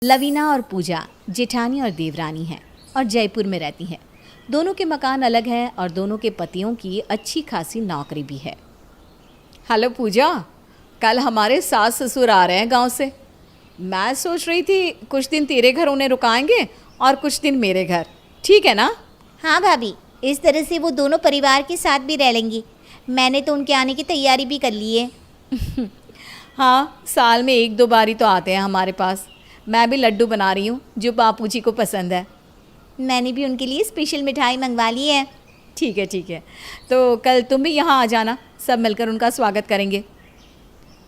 लवीना और पूजा जेठानी और देवरानी हैं और जयपुर में रहती हैं। दोनों के मकान अलग हैं और दोनों के पतियों की अच्छी खासी नौकरी भी है। हेलो पूजा, कल हमारे सास ससुर आ रहे हैं गांव से। मैं सोच रही थी कुछ दिन तेरे घर उन्हें रुकाएंगे और कुछ दिन मेरे घर, ठीक है ना? हाँ भाभी, इस तरह से वो दोनों परिवार के साथ भी रह लेंगी। मैंने तो उनके आने की तैयारी भी कर ली है। हाँ, साल में एक दो बार ही तो आते हैं हमारे पास। मैं भी लड्डू बना रही हूँ जो बापूजी को पसंद है। मैंने भी उनके लिए स्पेशल मिठाई मंगवा ली है। ठीक है ठीक है, तो कल तुम भी यहाँ आ जाना, सब मिलकर उनका स्वागत करेंगे।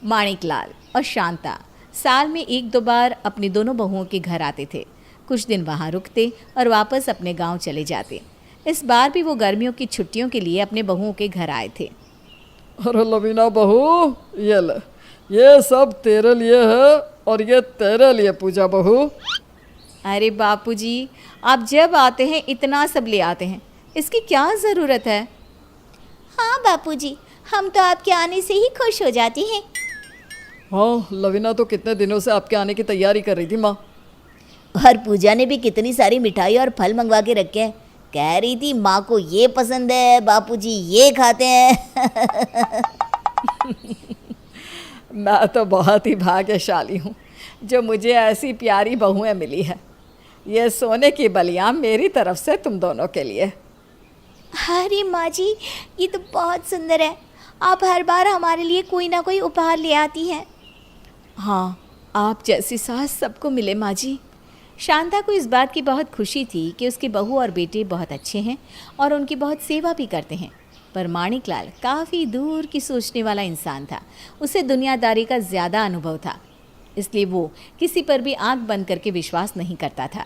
माणिकलाल और शांता साल में एक दो बार अपनी दोनों बहुओं के घर आते थे। कुछ दिन वहाँ रुकते और वापस अपने गांव चले जाते। इस बार भी वो गर्मियों की छुट्टियों के लिए अपने बहुओं के घर आए थे। अरे लवीना बहू, ये ले, ये सब तेरे लिए है और ये तेरे लिए पूजा बहू। अरे बापूजी, आप जब आते हैं इतना सब ले आते हैं, इसकी क्या ज़रूरत है? हाँ बापूजी, हम तो आपके आने से ही खुश हो जाते हैं। हाँ, लवीना तो कितने दिनों से आपके आने की तैयारी कर रही थी माँ। और पूजा ने भी कितनी सारी मिठाई और फल मंगवा के रखे हैं। कह रही थी माँ को ये पसंद है, बापूजी ये खाते हैं। मैं तो बहुत ही भाग्यशाली हूँ जो मुझे ऐसी प्यारी बहुएं मिली है। ये सोने की बलियाँ मेरी तरफ से तुम दोनों के लिए। अरे माँ जी, ये तो बहुत सुंदर है। आप हर बार हमारे लिए कोई ना कोई उपहार ले आती हैं। हाँ, आप जैसी सास सबको मिले माँ जी। शांता को इस बात की बहुत खुशी थी कि उसकी बहू और बेटे बहुत अच्छे हैं और उनकी बहुत सेवा भी करते हैं। पर माणिकलाल काफ़ी दूर की सोचने वाला इंसान था। उसे दुनियादारी का ज़्यादा अनुभव था, इसलिए वो किसी पर भी आंख बंद करके विश्वास नहीं करता था।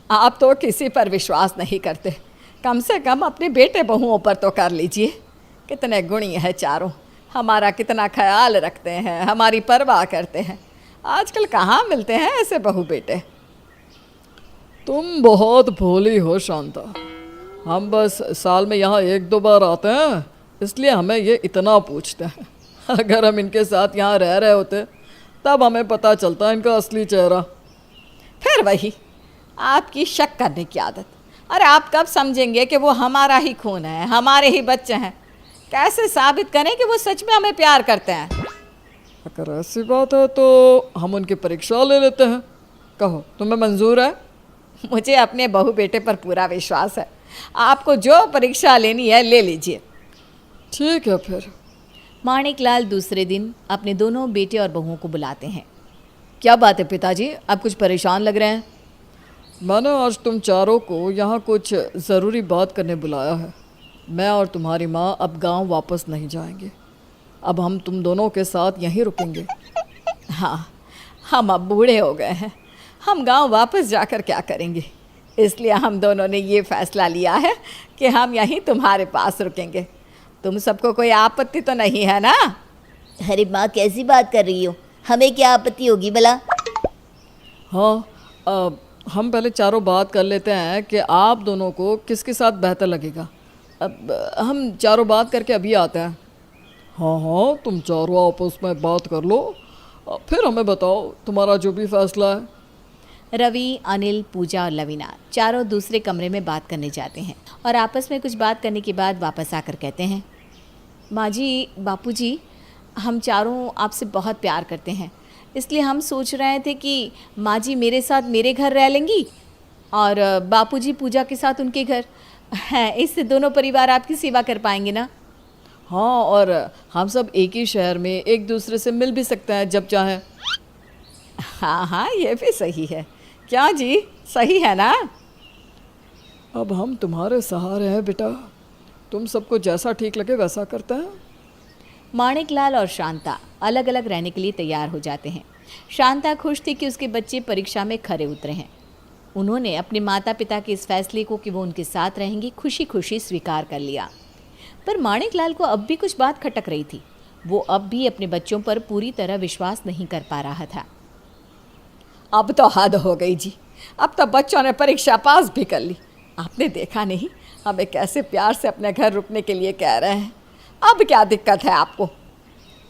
आप तो किसी पर विश्वास नहीं करते, कम से कम अपने बेटे बहुओं पर तो कर लीजिए। कितने गुणी हैं चारों, हमारा कितना ख्याल रखते हैं, हमारी परवाह करते हैं। आजकल कहाँ मिलते हैं ऐसे बहू बेटे। तुम बहुत भोली हो शांता। हम बस साल में यहाँ एक दो बार आते हैं, इसलिए हमें ये इतना पूछते हैं। अगर हम इनके साथ यहाँ रह रहे होते तब हमें पता चलता इनका असली चेहरा। फिर वही आपकी शक करने की आदत। अरे आप कब समझेंगे कि वो हमारा ही खून है, हमारे ही बच्चे हैं? कैसे साबित करें कि वो सच में हमें प्यार करते हैं? अगर ऐसी बात है तो हम उनकी परीक्षा ले लेते हैं। कहो, तुम्हें मंजूर है? मुझे अपने बहू बेटे पर पूरा विश्वास है। आपको जो परीक्षा लेनी है ले लीजिए। ठीक है फिर। माणिकलाल दूसरे दिन अपने दोनों बेटे और बहुओं को बुलाते हैं। क्या बात है पिताजी, आप कुछ परेशान लग रहे हैं? मैंने आज तुम चारों को यहाँ कुछ ज़रूरी बात करने बुलाया है। मैं और तुम्हारी माँ अब गांव वापस नहीं जाएंगे। अब हम तुम दोनों के साथ यहीं रुकेंगे। हाँ, हम अब बूढ़े हो गए हैं, हम गांव वापस जाकर क्या करेंगे? इसलिए हम दोनों ने ये फैसला लिया है कि हम यहीं तुम्हारे पास रुकेंगे। तुम सबको कोई आपत्ति तो नहीं है ना? अरे माँ, कैसी बात कर रही हो? हमें क्या आपत्ति होगी भला? हाँ, हम पहले चारों बात कर लेते हैं कि आप दोनों को किसके साथ बेहतर लगेगा। अब हम चारों बात करके अभी आते हैं। हाँ हाँ, तुम चारों आपस में बात कर लो, फिर हमें बताओ तुम्हारा जो भी फैसला है। रवि, अनिल, पूजा और लवीना चारों दूसरे कमरे में बात करने जाते हैं और आपस में कुछ बात करने के बाद वापस आकर कहते हैं, माँ जी, बापू जी, हम चारों आपसे बहुत प्यार करते हैं, इसलिए हम सोच रहे थे कि माँ जी मेरे साथ मेरे घर रह लेंगी और बापूजी पूजा के साथ उनके घर हैं। इससे दोनों परिवार आपकी सेवा कर पाएंगे ना? हाँ, और हम सब एक ही शहर में एक दूसरे से मिल भी सकते हैं जब चाहें। हाँ हाँ, ये भी सही है। क्या जी, सही है ना? अब हम तुम्हारे सहारे हैं बेटा, तुम सबको जैसा ठीक लगे वैसा करते हैं। माणिकलाल और शांता अलग अलग रहने के लिए तैयार हो जाते हैं। शांता खुश थी कि उसके बच्चे परीक्षा में खरे उतरे हैं। उन्होंने अपने माता पिता के इस फैसले को कि वो उनके साथ रहेंगी खुशी खुशी स्वीकार कर लिया। पर माणिकलाल को अब भी कुछ बात खटक रही थी। वो अब भी अपने बच्चों पर पूरी तरह विश्वास नहीं कर पा रहा था। अब तो हद हो गई जी, अब तो बच्चों ने परीक्षा पास भी कर ली। आपने देखा नहीं हमें कैसे प्यार से अपने घर रुकने के लिए कह रहे हैं। अब क्या दिक्कत है आपको?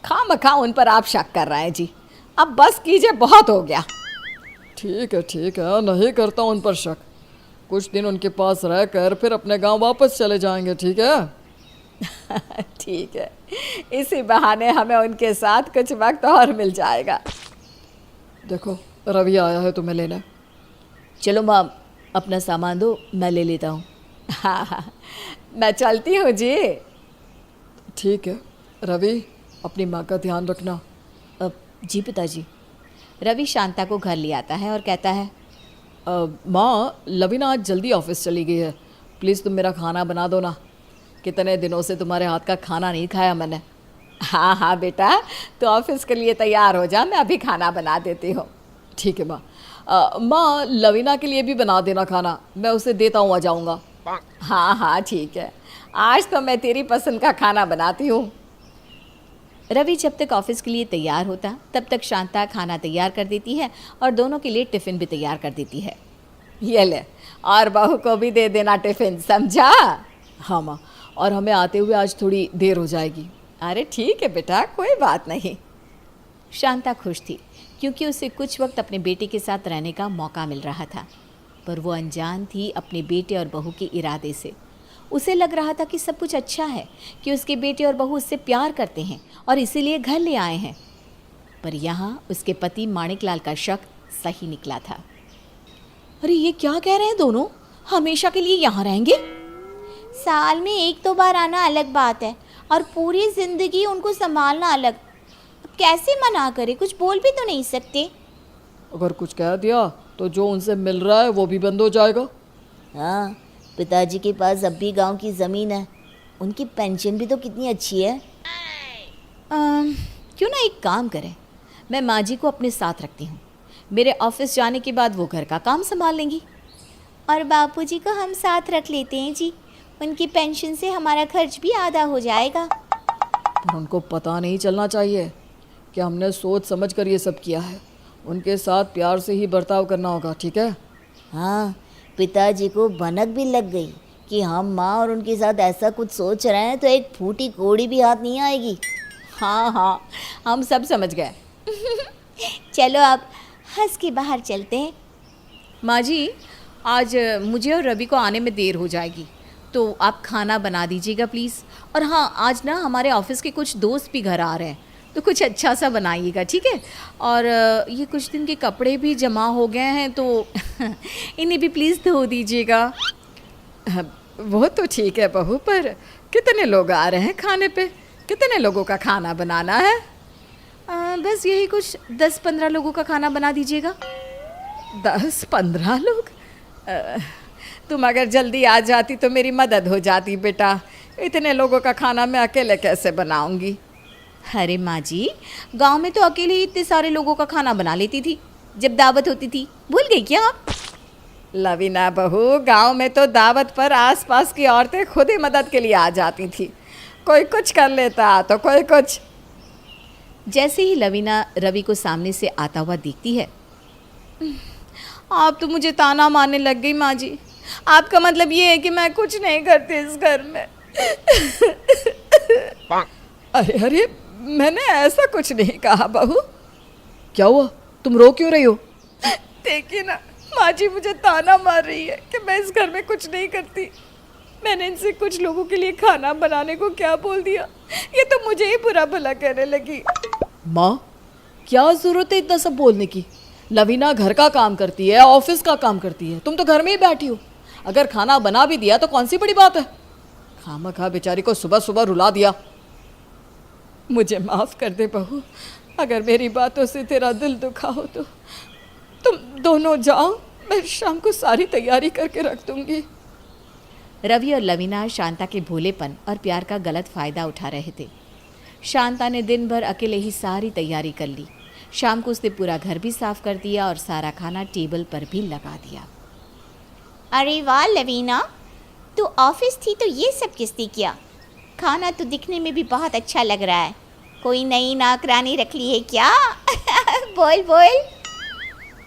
खामखा उन पर आप शक कर रहे हैं जी। अब बस कीजिए, बहुत हो गया। ठीक है, नहीं करता उन पर शक। कुछ दिन उनके पास रहकर फिर अपने गांव वापस चले जाएंगे, ठीक है? ठीक है, इसी बहाने हमें उनके साथ कुछ वक्त और मिल जाएगा। देखो रवि आया है तुम्हें लेने। चलो माँ, अपना सामान दो, मैं ले लेता हूँ। हाँ, मैं चलती हूँ जी। ठीक है रवि, अपनी माँ का ध्यान रखना। जी पिताजी। रवि शांता को घर ले आता है और कहता है, माँ, लवीना आज जल्दी ऑफिस चली गई है, प्लीज़ तुम मेरा खाना बना दो ना। कितने दिनों से तुम्हारे हाथ का खाना नहीं खाया मैंने। हाँ बेटा, तो ऑफिस के लिए तैयार हो जा, मैं अभी खाना बना देती हूँ। ठीक है माँ। माँ, लवीना के लिए भी बना देना खाना, मैं उसे देता हुआ जाऊँगा। हाँ ठीक है, आज तो मैं तेरी पसंद का खाना बनाती हूँ। रवि जब तक ऑफिस के लिए तैयार होता तब तक शांता खाना तैयार कर देती है और दोनों के लिए टिफ़िन भी तैयार कर देती है। ये ले, और बहू को भी दे देना टिफ़िन, समझा? हाँ माँ, और हमें आते हुए आज थोड़ी देर हो जाएगी। अरे ठीक है बेटा, कोई बात नहीं। शांता खुश थी क्योंकि उसे कुछ वक्त अपने बेटे के साथ रहने का मौका मिल रहा था, पर वो अनजान थी अपने बेटे और बहू के इरादे से। उसे लग रहा था कि सब कुछ अच्छा है, कि उसके बेटे और बहू उससे प्यार करते हैं और इसीलिए घर ले आए हैं। पर यहाँ उसके पति माणिकलाल का शक सही निकला था। अरे ये क्या कह रहे हैं दोनों, हमेशा के लिए यहाँ रहेंगे? साल में एक दो बार आना अलग बात है और पूरी जिंदगी उनको संभालना अलग। अब कैसे मना करे, कुछ बोल भी तो नहीं सकते। अगर कुछ कह दिया तो जो उनसे मिल रहा है वो भी बंद हो जाएगा। हाँ, पिताजी के पास अब भी गांव की ज़मीन है, उनकी पेंशन भी तो कितनी अच्छी है। क्यों ना एक काम करें, मैं माँ जी को अपने साथ रखती हूँ। मेरे ऑफिस जाने के बाद वो घर का काम संभाल लेंगी। और बापूजी को हम साथ रख लेते हैं जी, उनकी पेंशन से हमारा खर्च भी आधा हो जाएगा। पर उनको पता नहीं चलना चाहिए कि हमने सोच समझ कर ये सब किया है। उनके साथ प्यार से ही बर्ताव करना होगा, ठीक है? हाँ, पिताजी को भनक भी लग गई कि हम माँ और उनके साथ ऐसा कुछ सोच रहे हैं तो एक फूटी कोड़ी भी हाथ नहीं आएगी। हाँ, हम सब समझ गए। चलो अब हंस के बाहर चलते हैं। माँ जी, आज मुझे और रवि को आने में देर हो जाएगी, तो आप खाना बना दीजिएगा प्लीज़। और हाँ, आज ना हमारे ऑफिस के कुछ दोस्त भी घर आ रहे हैं, तो कुछ अच्छा सा बनाइएगा, ठीक है? और ये कुछ दिन के कपड़े भी जमा हो गए हैं, तो इन्हें भी प्लीज़ धो दीजिएगा। वो तो ठीक है बहू, पर कितने लोग आ रहे हैं खाने पे? कितने लोगों का खाना बनाना है? बस यही कुछ 10-15 लोगों का खाना बना दीजिएगा। 10-15 लोग? तुम अगर जल्दी आ जाती तो मेरी मदद हो जाती बेटा। इतने लोगों का खाना मैं अकेले कैसे बनाऊंगी? अरे माँ जी, गांव में तो अकेले ही इतने सारे लोगों का खाना बना लेती थी जब दावत होती थी, भूल गई क्या आप? लवीना बहू, गांव में तो दावत पर आसपास की औरतें खुद ही मदद के लिए आ जाती थी। कोई कुछ कर लेता तो कोई कुछ। जैसे ही लवीना रवि को सामने से आता हुआ देखती है, आप तो मुझे ताना मारने लग गई माँ जी। आपका मतलब ये है कि मैं कुछ नहीं करती इस घर में? अरे, मैंने ऐसा कुछ नहीं कहा बहू। क्या हुआ, तुम रो क्यों रही हो? देखिए ना, माँ जी मुझे ताना मार रही है कि मैं इस घर में कुछ नहीं करती। मैंने इनसे कुछ लोगों के लिए खाना बनाने को क्या बोल दिया, ये तो मुझे ही बुरा भला कहने लगी। माँ, क्या ज़रूरत है इतना सब बोलने की? लवीना घर का काम करती है, ऑफिस का काम करती है, तुम तो घर में ही बैठी हो। अगर खाना बना भी दिया तो कौन सी बड़ी बात है? खामखा बेचारी को सुबह सुबह रुला दिया। मुझे माफ़ कर दे बहू, अगर मेरी बातों से तेरा दिल दुखा हो तो तुम दोनों जाओ, मैं शाम को सारी तैयारी करके रख दूंगी। रवि और लवीना शांता के भोलेपन और प्यार का गलत फ़ायदा उठा रहे थे। शांता ने दिन भर अकेले ही सारी तैयारी कर ली। शाम को उसने पूरा घर भी साफ कर दिया और सारा खाना टेबल पर भी लगा दिया। अरे वाह लवीना, तू ऑफिस थी तो ये सब किसने किया? खाना तो दिखने में भी बहुत अच्छा लग रहा है। कोई नई नौकरानी रख ली है क्या? बोल बोल।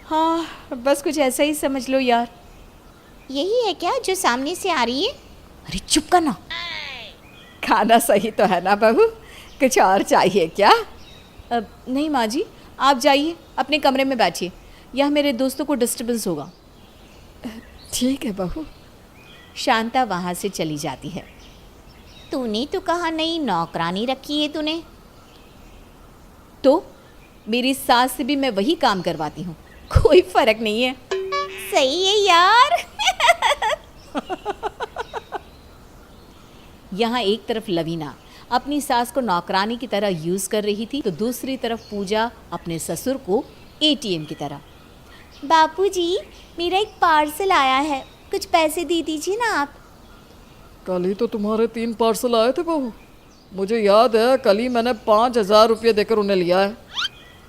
हाँ, बस कुछ ऐसा ही समझ लो यार। यही है क्या जो सामने से आ रही है? अरे चुप करना। खाना सही तो है ना बहू, कुछ और चाहिए क्या? नहीं माँ जी, आप जाइए अपने कमरे में बैठिए, या मेरे दोस्तों को डिस्टर्बेंस होगा। ठीक है बहू। शांता वहाँ से चली जाती है। तूने तो कहा नई नौकरानी रखी है तूने। तो मेरी सास से भी मैं वही काम करवाती हूँ, कोई फर्क नहीं है। सही है यार। यहाँ एक तरफ लवीना अपनी सास को नौकरानी की तरह यूज़ कर रही थी, तो दूसरी तरफ पूजा अपने ससुर को एटीएम की तरह। बापूजी, मेरा एक पार्सल आया है, कुछ पैसे दे दीजिए ना आप। कल ही तो तुम्हारे 3 पार्सल आए थे बहू, मुझे याद है। कल ही मैंने 5,000 रुपये देकर उन्हें लिया है।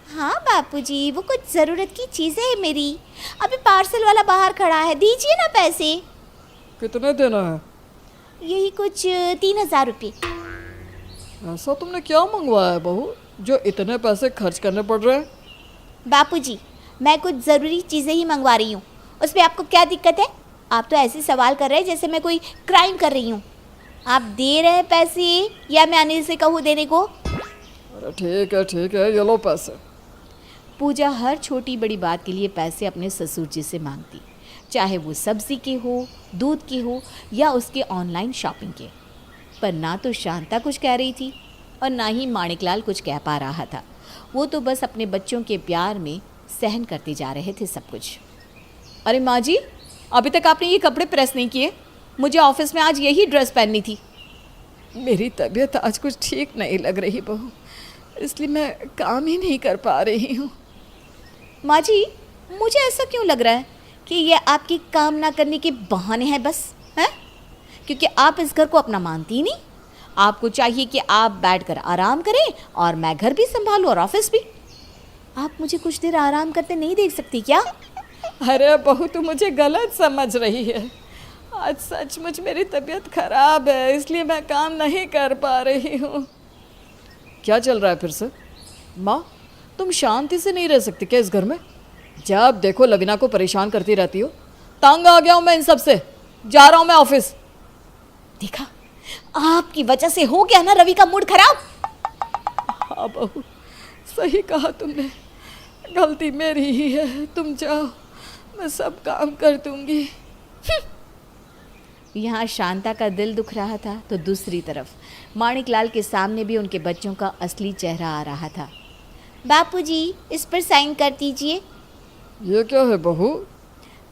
हाँ बापूजी, वो कुछ ज़रूरत की चीज़ें है मेरी। अभी पार्सल वाला बाहर खड़ा है, दीजिए ना पैसे। कितने देना है? यही कुछ 3,000 रुपये। ऐसा तुमने क्या मंगवाया है बहू, जो इतने पैसे खर्च करने पड़ रहे हैं? बापूजी, मैं कुछ ज़रूरी चीज़ें ही मंगवा रही हूँ, उसमें आपको क्या दिक्कत है? आप तो ऐसे सवाल कर रहे हैं जैसे मैं कोई क्राइम कर रही हूँ। आप दे रहे हैं पैसे या मैं अनिल से कहूँ देने को? अरे ठीक है, ये लो पैसे। पूजा हर छोटी बड़ी बात के लिए पैसे अपने ससुर जी से मांगती, चाहे वो सब्जी के हो, दूध के हो या उसके ऑनलाइन शॉपिंग के। पर ना तो शांता कुछ कह रही थी और ना ही माणिकलाल कुछ कह पा रहा था। वो तो बस अपने बच्चों के प्यार में सहन करते जा रहे थे सब कुछ। अरे माँ जी, अभी तक आपने ये कपड़े प्रेस नहीं किए, मुझे ऑफिस में आज यही ड्रेस पहननी थी। मेरी तबीयत आज कुछ ठीक नहीं लग रही बहू, इसलिए मैं काम ही नहीं कर पा रही हूँ। माँ जी, मुझे ऐसा क्यों लग रहा है कि ये आपकी काम ना करने के बहाने हैं बस, हैं? क्योंकि आप इस घर को अपना मानती ही नहीं। आपको चाहिए कि आप बैठकर आराम करें और मैं घर भी संभालूं और ऑफिस भी। आप मुझे कुछ देर आराम करते नहीं देख सकती क्या? अरे बहू, तू मुझे गलत समझ रही है। आज सचमुच मेरी तबीयत खराब है, इसलिए मैं काम नहीं कर पा रही हूँ। क्या चल रहा है फिर से? माँ, तुम शांति से नहीं रह सकती क्या इस घर में? जब देखो लवीना को परेशान करती रहती हो। तंग आ गया हूँ मैं इन सब से, जा रहा हूँ मैं ऑफिस। देखा, आपकी वजह से हो गया ना रवि का मूड खराब। हाँ बहू, सही कहा तुमने, गलती मेरी ही है। तुम जाओ, मैं सब काम कर दूंगी। यहाँ शांता का दिल दुख रहा था, तो दूसरी तरफ माणिकलाल के सामने भी उनके बच्चों का असली चेहरा आ रहा था। बापूजी, इस पर साइन कर दीजिए। ये क्या है बहू?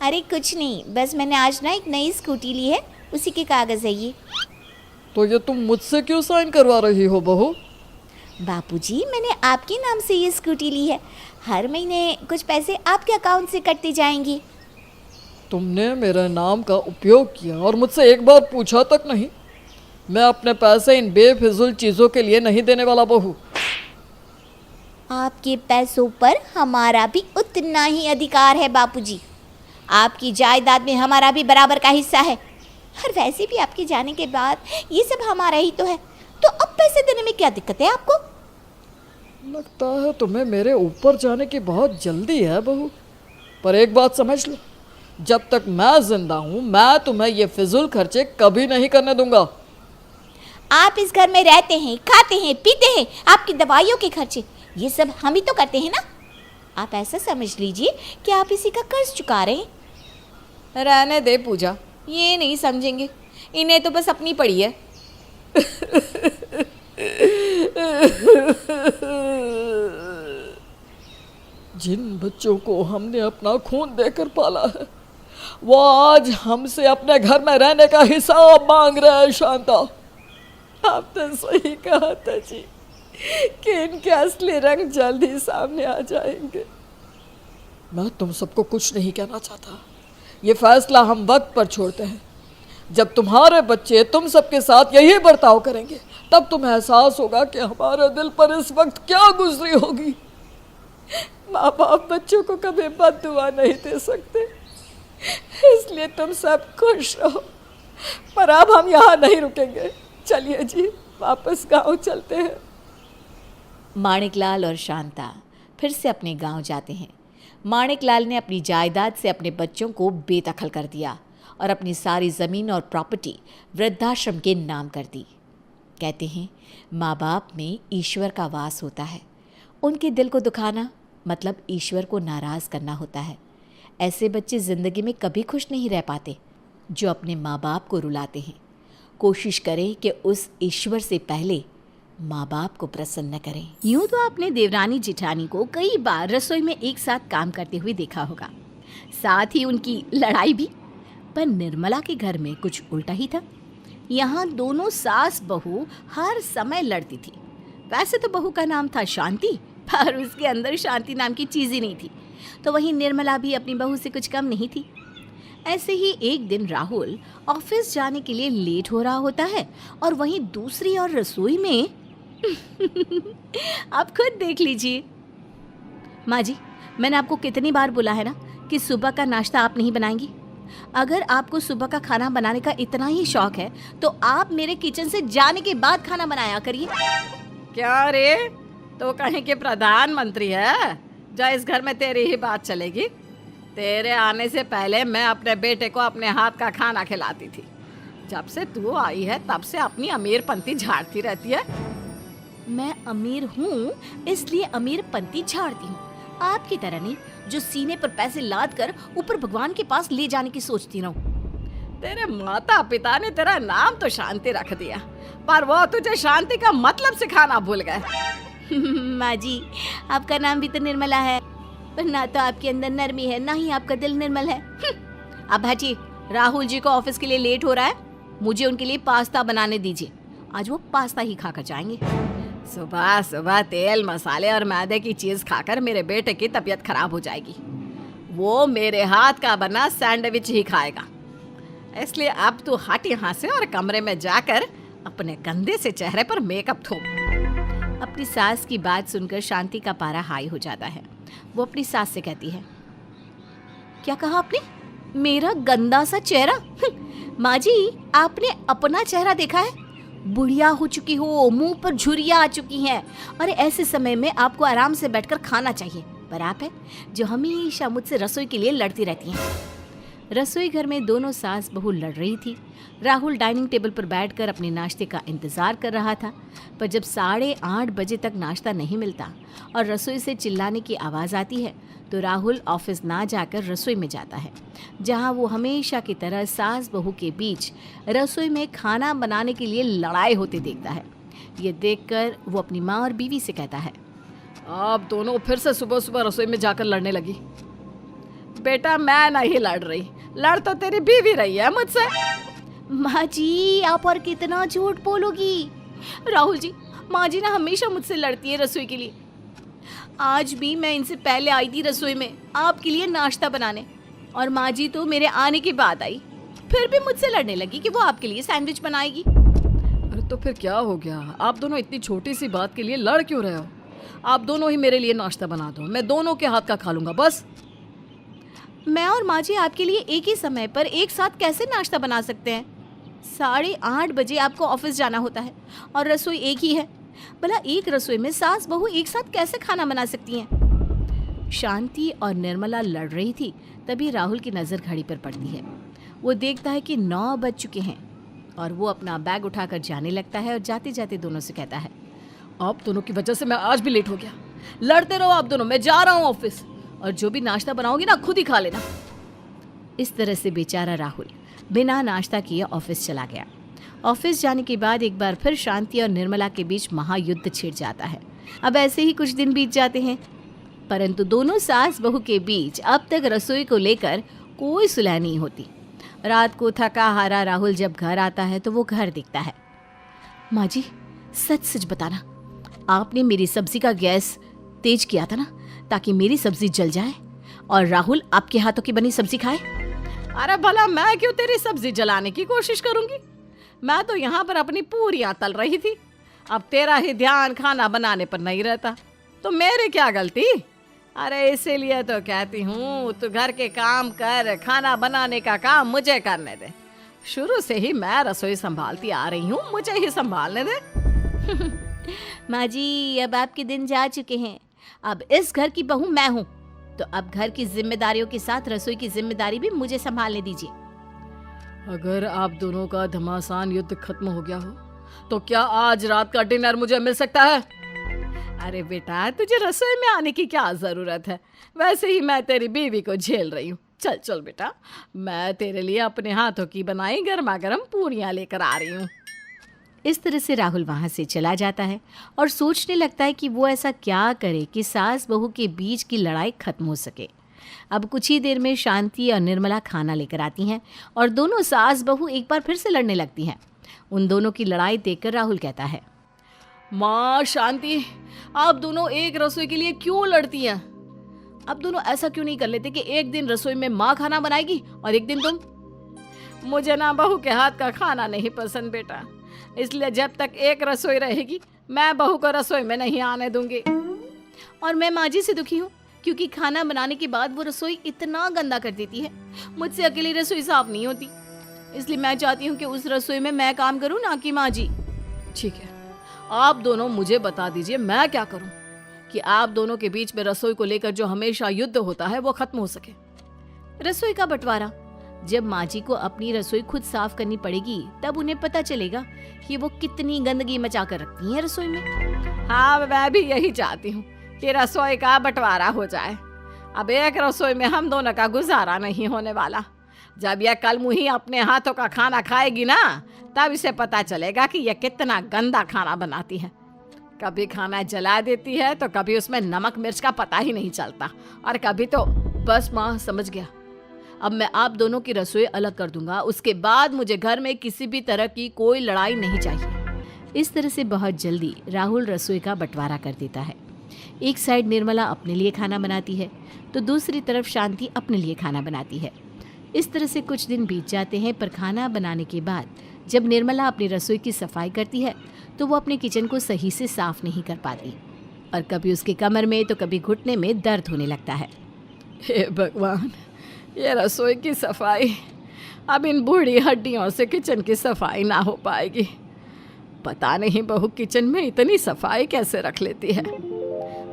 अरे कुछ नहीं, बस मैंने आज ना एक नई स्कूटी ली है, उसी के कागज़ है ये। तो ये तुम मुझसे क्यों साइन करवा रही हो बहू? बापूजी, मैंने आपके नाम से ये स्कूटी ली है, हर महीने कुछ पैसे आपके अकाउंट से कटते जाएंगे। तुमने मेरे नाम का उपयोग किया और मुझसे एक बार पूछा तक नहीं। मैं अपने पैसे इन बेफिजूल चीज़ों के लिए नहीं देने वाला बहू। आपके पैसों पर हमारा भी उतना ही अधिकार है बापूजी। आपकी जायदाद में हमारा भी बराबर का हिस्सा है, और वैसे भी आपके जाने के बाद ये सब हमारा ही तो है, तो अब पैसे देने में क्या दिक्कत है आपको? लगता है तुम्हें मेरे ऊपर जाने की बहुत जल्दी है बहू। पर एक बात समझ लो, जब तक मैं जिंदा हूँ मैं तुम्हें ये फिजूल खर्चे कभी नहीं करने दूंगा। आप इस घर में रहते हैं, खाते हैं, पीते हैं, आपकी दवाइयों के खर्चे ये सब हम ही तो करते हैं ना। आप ऐसा समझ लीजिए कि आप इसी का कर्ज चुका रहे हैं। रहने दे पूजा, ये नहीं समझेंगे, इन्हें तो बस अपनी पड़ी है। जिन बच्चों को हमने अपना खून देकर पाला है, वो आज हमसे अपने घर में रहने का हिसाब मांग रहे हैं। शांता, आपने सही कहा था जी कि इनके असली रंग जल्दी सामने आ जाएंगे। मैं तुम सबको कुछ नहीं कहना चाहता, ये फैसला हम वक्त पर छोड़ते हैं। जब तुम्हारे बच्चे तुम सबके साथ यही बर्ताव करेंगे, तब तुम्हें एहसास होगा कि हमारे दिल पर इस वक्त क्या गुजरी होगी। माँ बाप बच्चों को कभी बद्दुआ नहीं दे सकते, इसलिए तुम सब खुश रहो। पर अब हम यहाँ नहीं रुकेंगे, चलिए जी वापस गांव चलते हैं। माणिकलाल और शांता फिर से अपने गांव जाते हैं। माणिकलाल ने अपनी जायदाद से अपने बच्चों को बेदखल कर दिया और अपनी सारी ज़मीन और प्रॉपर्टी वृद्धाश्रम के नाम कर दी। कहते हैं माँ बाप में ईश्वर का वास होता है, उनके दिल को दुखाना मतलब ईश्वर को नाराज़ करना होता है। ऐसे बच्चे ज़िंदगी में कभी खुश नहीं रह पाते जो अपने माँ बाप को रुलाते हैं। कोशिश करें कि उस ईश्वर से पहले माँ बाप को प्रसन्न करें। यूं तो आपने देवरानी जेठानी को कई बार रसोई में एक साथ काम करते हुए देखा होगा, साथ ही उनकी लड़ाई भी। पर निर्मला के घर में कुछ उल्टा ही था। यहाँ दोनों सास बहू हर समय लड़ती थी। वैसे तो बहू का नाम था शांति, पर उसके अंदर शांति नाम की चीज़ ही नहीं थी। तो वहीं निर्मला भी अपनी बहू से कुछ कम नहीं थी। ऐसे ही एक दिन राहुल ऑफिस जाने के लिए लेट हो रहा होता है और वहीं दूसरी ओर रसोई में आप खुद देख लीजिए। माँ जी, मैंने आपको कितनी बार बोला है ना कि सुबह का नाश्ता आप नहीं बनाएंगी। अगर आपको सुबह का खाना बनाने का इतना ही शौक है तो आप मेरे किचन से जाने के बाद खाना बनाया करिए। क्या रे, तो कहीं के प्रधानमंत्री है जो इस घर में तेरी ही बात चलेगी? तेरे आने से पहले मैं अपने बेटे को अपने हाथ का खाना खिलाती थी। जब से तू आई है तब से अपनी अमीरपंती झाड़ती रहती है। मैं अमीर हूँ इसलिए अमीरपंती झाड़ती हूँ, आपकी तरह नहीं जो सीने पर पैसे लाद कर ऊपर भगवान के पास ले जाने की सोचती रहूं। तेरे माता पिता ने तेरा नाम तो शांति रख दिया, पर वो तुझे शांति का मतलब सिखाना भूल गए। माँ जी, आपका नाम भी तो निर्मला है, पर ना तो आपके अंदर नरमी है ना ही आपका दिल निर्मल है। अब भाजी, राहुल जी को ऑफिस के लिए लेट हो रहा है, मुझे उनके लिए पास्ता बनाने दीजिए। आज वो पास्ता ही खाकर जाएंगे। सुबह सुबह तेल मसाले और मैदे की चीज खाकर मेरे बेटे की तबीयत खराब हो जाएगी। वो मेरे हाथ का बना सैंडविच ही खाएगा। इसलिए अब तू हट यहाँ से और कमरे में जाकर अपने गंदे से चेहरे पर मेकअप थोप। अपनी सास की बात सुनकर शांति का पारा हाई हो जाता है। वो अपनी सास से कहती है, क्या कहा आपने? मेरा गंदा सा चेहरा? माँ जी, आपने अपना चेहरा देखा है? बुढ़िया हो चुकी हो, मुंह पर झुर्रियाँ आ चुकी हैं, और ऐसे समय में आपको आराम से बैठकर खाना चाहिए। पर आप है जो हमेशा मुझसे रसोई के लिए लड़ती रहती हैं। रसोई घर में दोनों सास बहू लड़ रही थी। राहुल डाइनिंग टेबल पर बैठकर अपने नाश्ते का इंतज़ार कर रहा था, पर जब 8:30 बजे तक नाश्ता नहीं मिलता और रसोई से चिल्लाने की आवाज़ आती है तो राहुल ऑफिस ना जाकर रसोई में जाता है, जहां वो हमेशा की तरह सास बहू के बीच रसोई में खाना बनाने के लिए लड़ाई होते देखता है। ये देखकर वो अपनी माँ और बीवी से कहता है, आप दोनों फिर से सुबह सुबह रसोई में जाकर लड़ने लगी। बेटा, मैं नहीं लड़ रही, लड़ तो तेरी बीवी रही है मुझसे। माँ जी, आप और कितना झूठ बोलोगी? राहुल जी, माँ जी ना हमेशा मुझसे लड़ती है रसोई के लिए। आज भी मैं इनसे पहले आई थी रसोई में आपके लिए नाश्ता बनाने, और माँ जी तो मेरे आने के बाद आई, फिर भी मुझसे लड़ने लगी कि वो आपके लिए सैंडविच बनाएगी। अरे तो फिर क्या हो गया? आप दोनों इतनी छोटी सी बात के लिए लड़ क्यों रहे हो? आप दोनों ही मेरे लिए नाश्ता बना दो, मैं दोनों के हाथ का खा लूंगा बस। मैं और माँ जी आपके लिए एक ही समय पर एक साथ कैसे नाश्ता बना सकते हैं? 8:30 बजे आपको ऑफिस जाना होता है और रसोई एक ही है। भला एक रसोई में सास बहू एक साथ कैसे खाना बना सकती हैं? शांति और निर्मला लड़ रही थी, तभी राहुल की नज़र घड़ी पर पड़ती है। वो देखता है कि 9 बज चुके हैं और वो अपना बैग उठाकर जाने लगता है और जाते जाते दोनों से कहता है, आप दोनों की वजह से मैं आज भी लेट हो गया। लड़ते रहो आप दोनों, मैं जा रहा हूँ ऑफिस, और जो भी नाश्ता बनाओगी ना खुद ही खा लेना। इस तरह से बेचारा राहुल बिना नाश्ता किए ऑफिस चला गया। ऑफिस जाने के बाद एक बार फिर शांति और निर्मला के बीच महायुद्ध छिड़ जाता है। अब ऐसे ही कुछ दिन बीत जाते हैं, परंतु दोनों सास बहू के बीच अब तक रसोई को लेकर कोई सुलह नहीं होती। रात को थका हारा राहुल जब घर आता है तो वो घर दिखता है। माँ जी, सच सच बताना, आपने मेरी सब्जी का गैस तेज किया था ना, ताकि मेरी सब्जी जल जाए और राहुल आपके हाथों की बनी सब्जी खाए? अरे भला मैं क्यों तेरी सब्जी जलाने की कोशिश करूंगी? मैं तो यहाँ पर अपनी पूरियां तल रही थी। अब तेरा ही ध्यान खाना बनाने पर नहीं रहता तो मेरी क्या गलती? अरे इसीलिए तो कहती हूँ तू घर के काम कर, खाना बनाने का काम मुझे करने दे। शुरू से ही मैं रसोई संभालती आ रही हूँ, मुझे ही संभालने दे। माँ जी, अब आपके दिन जा चुके हैं। अब इस घर की बहू मैं हूँ, तो अब घर की जिम्मेदारियों के साथ रसोई की जिम्मेदारी भी मुझे संभालने दीजिए। अगर आप दोनों का घमासान युद्ध खत्म हो गया हो तो क्या आज रात का डिनर मुझे मिल सकता है? अरे बेटा, तुझे रसोई में आने की क्या ज़रूरत है? वैसे ही मैं तेरी बीवी को झेल रही हूँ। चल चल बेटा, मैं तेरे लिए अपने हाथों की बनाई गर्मा गर्म पूरियाँ लेकर आ रही हूँ। इस तरह से राहुल वहाँ से चला जाता है और सोचने लगता है कि वो ऐसा क्या करे कि सास बहू के बीच की लड़ाई खत्म हो सके। अब कुछ ही देर में शांति और निर्मला खाना लेकर आती हैं और दोनों सास बहू एक बार फिर से लड़ने लगती हैं। उन दोनों की लड़ाई देखकर राहुल कहता है, माँ शांति, आप दोनों एक रसोई के लिए क्यों लड़ती हैं? आप दोनों ऐसा क्यों नहीं कर लेते कि एक दिन रसोई में माँ खाना बनाएगी और एक दिन तुम? मुझे ना बहू के हाथ का खाना नहीं पसंद बेटा, इसलिए जब तक एक रसोई रहेगी मैं बहू को रसोई में नहीं आने दूंगी। और मैं माँ जी से दुखी हूँ क्योंकि खाना बनाने के बाद वो रसोई इतना गंदा कर देती है। मुझसे अकेली रसोई साफ नहीं होती, इसलिए मैं चाहती हूँ कि उस रसोई में मैं काम करूँ, ना कि माँ जी। ठीक है, आप दोनों मुझे बता दीजिए मैं क्या करूं कि आप दोनों के बीच में रसोई को लेकर जो हमेशा युद्ध होता है वो खत्म हो सके। रसोई का बंटवारा। जब माँ जी को अपनी रसोई खुद साफ करनी पड़ेगी तब उन्हें पता चलेगा कि वो कितनी गंदगी मचा कर रखती हैं रसोई में। हाँ, मैं भी यही चाहती हूँ कि रसोई का बंटवारा हो जाए। अब एक रसोई में हम दोनों का गुजारा नहीं होने वाला। जब यह कल मुही अपने हाथों का खाना खाएगी ना, तब इसे पता चलेगा कि यह कितना गंदा खाना बनाती है। कभी खाना जला देती है तो कभी उसमें नमक मिर्च का पता ही नहीं चलता, और कभी तो बस माँ, समझ गया। अब मैं आप दोनों की रसोई अलग कर दूंगा, उसके बाद मुझे घर में किसी भी तरह की कोई लड़ाई नहीं चाहिए। इस तरह से बहुत जल्दी राहुल रसोई का बंटवारा कर देता है। एक साइड निर्मला अपने लिए खाना बनाती है तो दूसरी तरफ शांति अपने लिए खाना बनाती है। इस तरह से कुछ दिन बीत जाते हैं, पर खाना बनाने के बाद जब निर्मला अपनी रसोई की सफाई करती है तो वो अपने किचन को सही से साफ नहीं कर पाती और कभी उसके कमर में तो कभी घुटने में दर्द होने लगता है। हे भगवान, ये रसोई की सफाई, अब इन बूढ़ी हड्डियों से किचन की सफाई ना हो पाएगी। पता नहीं बहू किचन में इतनी सफाई कैसे रख लेती है।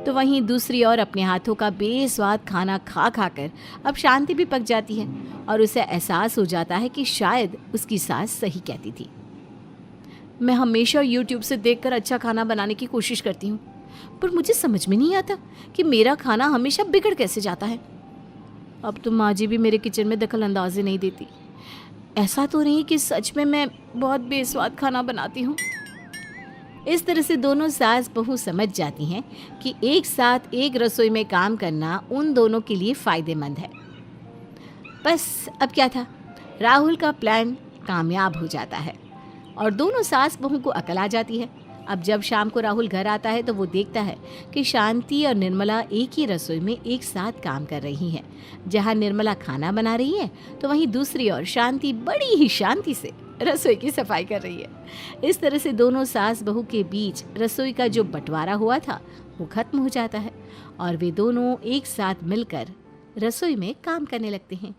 तो वहीं दूसरी ओर अपने हाथों का बेस्वाद खाना खा खा कर अब शांति भी पक जाती है और उसे एहसास हो जाता है कि शायद उसकी सास सही कहती थी। मैं हमेशा YouTube से देखकर अच्छा खाना बनाने की कोशिश करती हूँ, पर मुझे समझ में नहीं आता कि मेरा खाना हमेशा बिगड़ कैसे जाता है। अब तो माँ जी भी मेरे किचन में दखल अंदाजी नहीं देती। ऐसा तो नहीं कि सच में मैं बहुत बेस्वाद खाना बनाती हूँ। इस तरह से दोनों सास बहू समझ जाती हैं कि एक साथ एक रसोई में काम करना उन दोनों के लिए फ़ायदेमंद है। बस अब क्या था, राहुल का प्लान कामयाब हो जाता है और दोनों सास बहू को अकल आ जाती है। अब जब शाम को राहुल घर आता है तो वो देखता है कि शांति और निर्मला एक ही रसोई में एक साथ काम कर रही हैं। जहाँ निर्मला खाना बना रही है तो वहीं दूसरी ओर शांति बड़ी ही शांति से रसोई की सफाई कर रही है। इस तरह से दोनों सास बहू के बीच रसोई का जो बंटवारा हुआ था वो खत्म हो जाता है और वे दोनों एक साथ मिलकर रसोई में काम करने लगते हैं।